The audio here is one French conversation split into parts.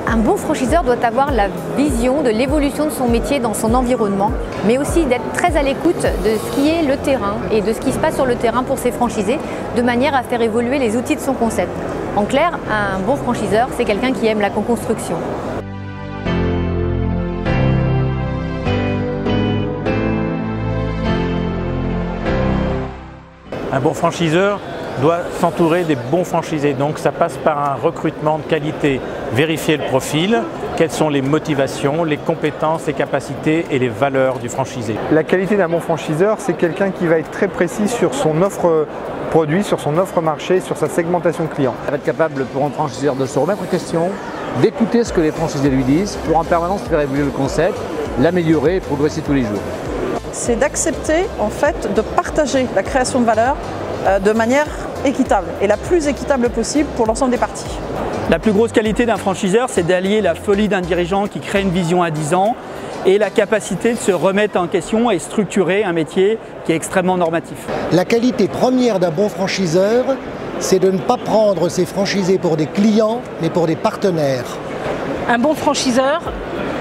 Un bon franchiseur doit avoir la vision de l'évolution de son métier dans son environnement, mais aussi d'être très à l'écoute de ce qui est le terrain et de ce qui se passe sur le terrain pour ses franchisés, de manière à faire évoluer les outils de son concept. En clair, un bon franchiseur, c'est quelqu'un qui aime la co-construction. Un bon franchiseur doit s'entourer des bons franchisés. Donc ça passe par un recrutement de qualité, vérifier le profil, quelles sont les motivations, les compétences, les capacités et les valeurs du franchisé. La qualité d'un bon franchiseur, c'est quelqu'un qui va être très précis sur son offre produit, sur son offre marché, sur sa segmentation client. Il va être capable pour un franchiseur de se remettre en question, d'écouter ce que les franchisés lui disent, pour en permanence faire évoluer le concept, l'améliorer et progresser tous les jours. C'est d'accepter en fait de partager la création de valeur de manière équitable et la plus équitable possible pour l'ensemble des parties. La plus grosse qualité d'un franchiseur, c'est d'allier la folie d'un dirigeant qui crée une vision à 10 ans et la capacité de se remettre en question et structurer un métier qui est extrêmement normatif. La qualité première d'un bon franchiseur, c'est de ne pas prendre ses franchisés pour des clients, mais pour des partenaires. Un bon franchiseur,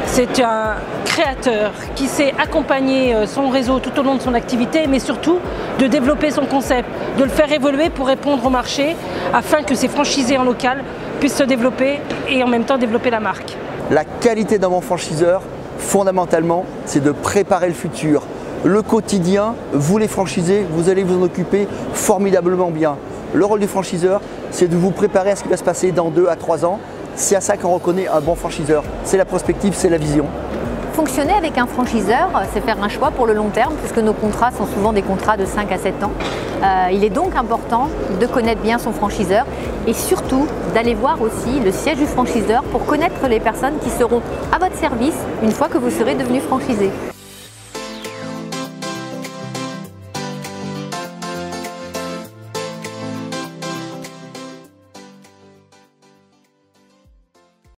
c'est un créateur qui sait accompagner son réseau tout au long de son activité, mais surtout de développer son concept, de le faire évoluer pour répondre au marché, afin que ses franchisés en local puissent se développer et en même temps développer la marque. La qualité d'un bon franchiseur, fondamentalement, c'est de préparer le futur. Le quotidien, vous les franchisés, vous allez vous en occuper formidablement bien. Le rôle du franchiseur, c'est de vous préparer à ce qui va se passer dans 2 à 3 ans. C'est à ça qu'on reconnaît un bon franchiseur. C'est la prospective, c'est la vision. Fonctionner avec un franchiseur, c'est faire un choix pour le long terme, puisque nos contrats sont souvent des contrats de 5 à 7 ans. Il est donc important de connaître bien son franchiseur et surtout d'aller voir aussi le siège du franchiseur pour connaître les personnes qui seront à votre service une fois que vous serez devenu franchisé.